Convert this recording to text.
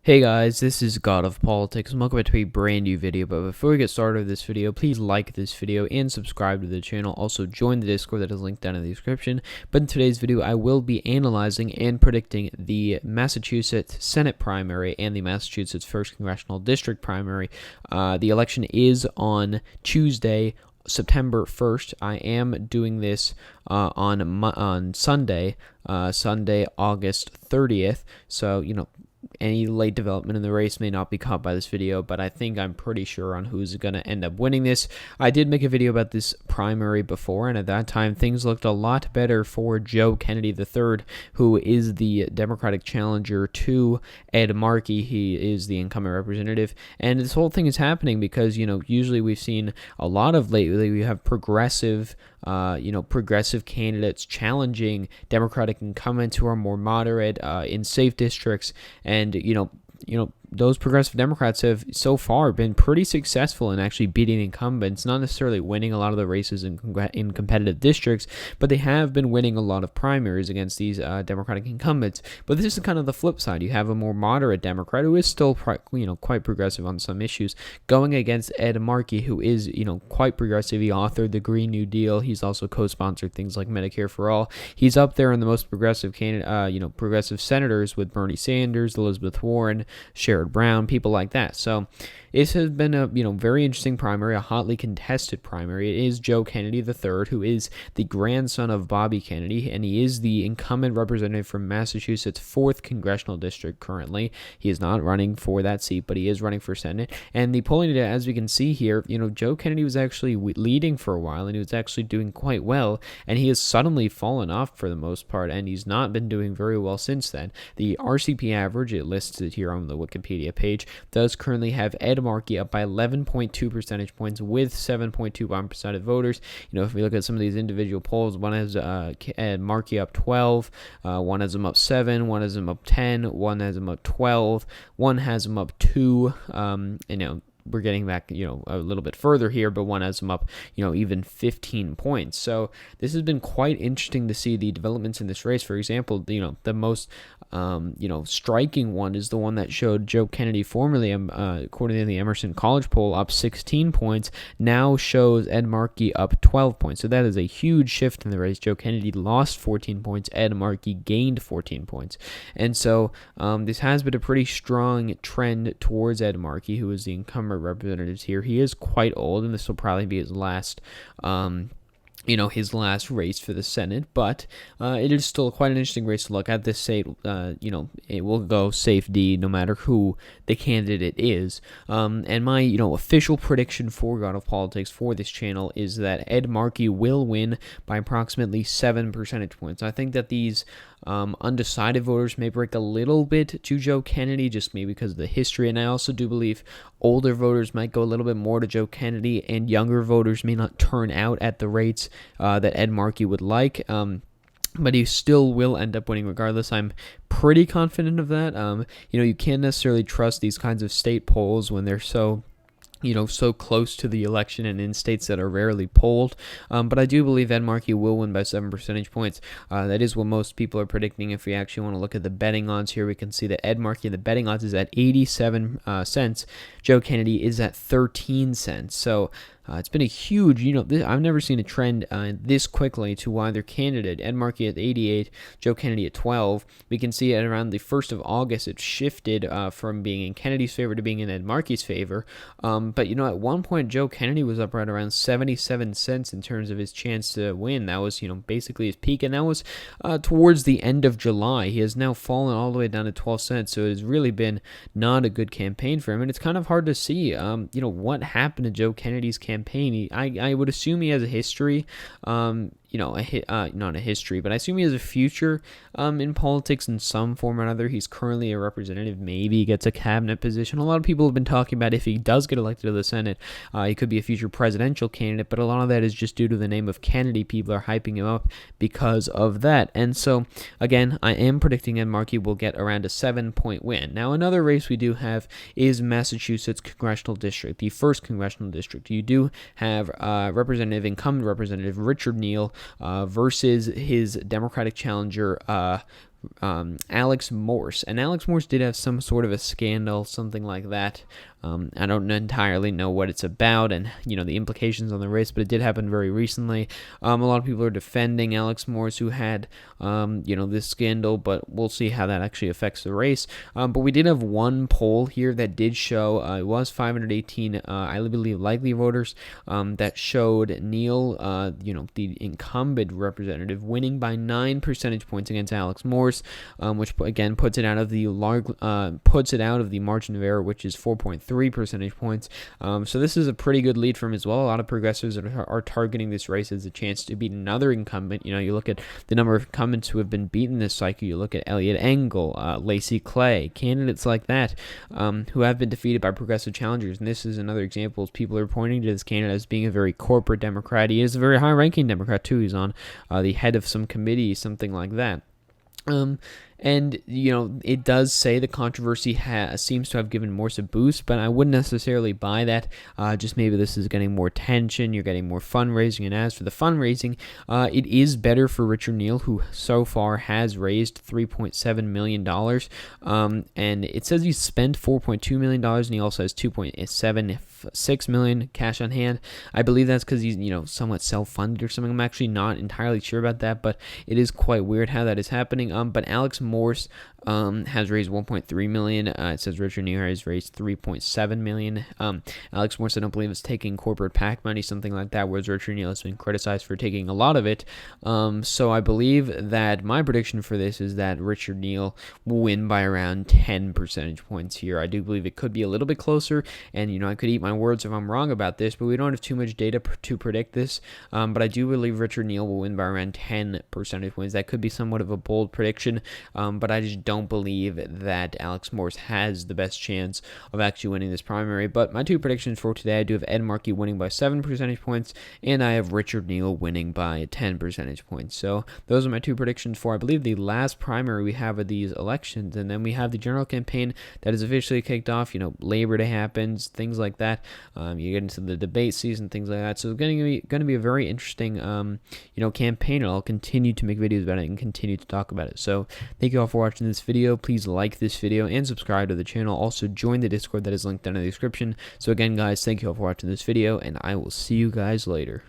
Hey guys, this is God of Politics, and welcome back to a brand new video. But before we get started with this video, please like this video and subscribe to the channel. Also join the Discord that is linked down in the description. But in today's video, I will be analyzing and predicting the Massachusetts Senate primary and the Massachusetts 1st Congressional District primary. The election is on Tuesday, September 1st. I am doing this on Sunday, August 30th. So, any late development in the race may not be caught by this video, but I think I'm pretty sure on who's going to end up winning this. I did make a video about this primary before, and at that time, things looked a lot better for Joe Kennedy III, who is the Democratic challenger to Ed Markey. He is the incumbent representative, and this whole thing is happening because, usually we've seen a lot of lately, we have progressive candidates challenging Democratic incumbents who are more moderate in safe districts, and those progressive Democrats have so far been pretty successful in actually beating incumbents, not necessarily winning a lot of the races in competitive districts, but they have been winning a lot of primaries against these Democratic incumbents. But this is kind of the flip side. You have a more moderate Democrat who is still quite progressive on some issues, going against Ed Markey, who is quite progressive. He authored the Green New Deal. He's also co-sponsored things like Medicare for All. He's up there in the most progressive progressive senators with Bernie Sanders, Elizabeth Warren, Sherrod Brown, people like that. So this has been a very interesting primary, a hotly contested primary. It is Joe Kennedy III, who is the grandson of Bobby Kennedy, and he is the incumbent representative from Massachusetts' 4th Congressional District currently. He is not running for that seat, but he is running for Senate. And the polling data, as we can see here, Joe Kennedy was actually leading for a while, and he was actually doing quite well, and he has suddenly fallen off for the most part, and he's not been doing very well since then. The RCP average, it lists it here on the Wikipedia page, does currently have Ed Markey up by 11.2 percentage points with 7.21% of voters. If we look at some of these individual polls, one has Ed Markey up 12, one has him up 7, one has him up 10, one has him up 12, one has him up 2, we're getting back, a little bit further here, but one has them up, even 15 points. So this has been quite interesting to see the developments in this race. For example, the most, striking one is the one that showed Joe Kennedy, formerly, according to the Emerson College poll, up 16 points, now shows Ed Markey up 12 points. So that is a huge shift in the race. Joe Kennedy lost 14 points. Ed Markey gained 14 points. And so this has been a pretty strong trend towards Ed Markey, who is the incumbent representatives here. He is quite old, and this will probably be his last his last race for the Senate, but it is still quite an interesting race to look at. This state, it will go safe D no matter who the candidate is. And my, official prediction for God of Politics for this channel is that Ed Markey will win by approximately 7 percentage points. I think that these undecided voters may break a little bit to Joe Kennedy, just maybe because of the history, and I also do believe older voters might go a little bit more to Joe Kennedy, and younger voters may not turn out at the rates that Ed Markey would like. But he still will end up winning regardless. I'm pretty confident of that. You can't necessarily trust these kinds of state polls when they're so close to the election and in states that are rarely polled. But I do believe Ed Markey will win by 7 percentage points. That is what most people are predicting. If we actually want to look at the betting odds here, we can see that Ed Markey, the betting odds is at 87 cents. Joe Kennedy is at 13 cents. So it's been a huge, I've never seen a trend this quickly to either candidate. Ed Markey at 88, Joe Kennedy at 12. We can see at around the 1st of August, it shifted from being in Kennedy's favor to being in Ed Markey's favor. But, at one point, Joe Kennedy was up right around 77 cents in terms of his chance to win. That was, basically his peak, and that was towards the end of July. He has now fallen all the way down to 12 cents, so it has really been not a good campaign for him, and it's kind of hard to see, what happened to Joe Kennedy's campaign. I would assume he has a history, not a history, but I assume he has a future in politics in some form or another. He's currently a representative. Maybe he gets a cabinet position. A lot of people have been talking about if he does get elected to the Senate, he could be a future presidential candidate, but a lot of that is just due to the name of Kennedy. People are hyping him up because of that. And so, again, I am predicting Ed Markey will get around a 7-point win. Now, another race we do have is Massachusetts Congressional District, the 1st Congressional District. You do have incumbent representative Richard Neal versus his Democratic challenger Alex Morse. And Alex Morse did have some sort of a scandal, something like that. I don't entirely know what it's about and, the implications on the race, but it did happen very recently. A lot of people are defending Alex Morse, who had, this scandal, but we'll see how that actually affects the race. But we did have one poll here that did show, it was 518, I believe, likely voters, that showed Neil, the incumbent representative, winning by 9 percentage points against Alex Morse, which again puts it out of the margin of error, which is 4.3 percentage points. So this is a pretty good lead for him as well. A lot of progressives are targeting this race as a chance to beat another incumbent. You look at the number of incumbents who have been beaten this cycle. You look at Elliot Engel, Lacey Clay, candidates like that, who have been defeated by progressive challengers. And this is another example. People are pointing to this candidate as being a very corporate Democrat. He is a very high-ranking Democrat too. He's on the head of some committee, something like that. And, it does say the controversy seems to have given Morse a boost, but I wouldn't necessarily buy that. Just maybe this is getting more attention, you're getting more fundraising, and as for the fundraising, it is better for Richard Neal, who so far has raised $3.7 million, and it says he spent $4.2 million, and he also has $2.76 million cash on hand. I believe that's because he's, somewhat self-funded or something. I'm actually not entirely sure about that, but it is quite weird how that is happening. But Alex Morse has raised $1.3 million. It says Richard Neal has raised $3.7 million. Alex Morse, I don't believe, is taking corporate PAC money, something like that, whereas Richard Neal has been criticized for taking a lot of it. So I believe that my prediction for this is that Richard Neal will win by around 10 percentage points here. I do believe it could be a little bit closer, and, I could eat my words if I'm wrong about this, but we don't have too much data to predict this. But I do believe Richard Neal will win by around 10 percentage points. That could be somewhat of a bold prediction, but I just don't believe that Alex Morse has the best chance of actually winning this primary. But my two predictions for today, I do have Ed Markey winning by 7 percentage points, and I have Richard Neal winning by 10 percentage points. So those are my two predictions for, I believe, the last primary we have of these elections. And then we have the general campaign that is officially kicked off. Labor Day happens, things like that. You get into the debate season, things like that. So it's going to be a very interesting, campaign, and I'll continue to make videos about it and continue to talk about it. So thank you all for watching this video. Please like this video and subscribe to the channel. Also join the Discord that is linked down in the description. So again, guys, thank you all for watching this video, and I will see you guys later.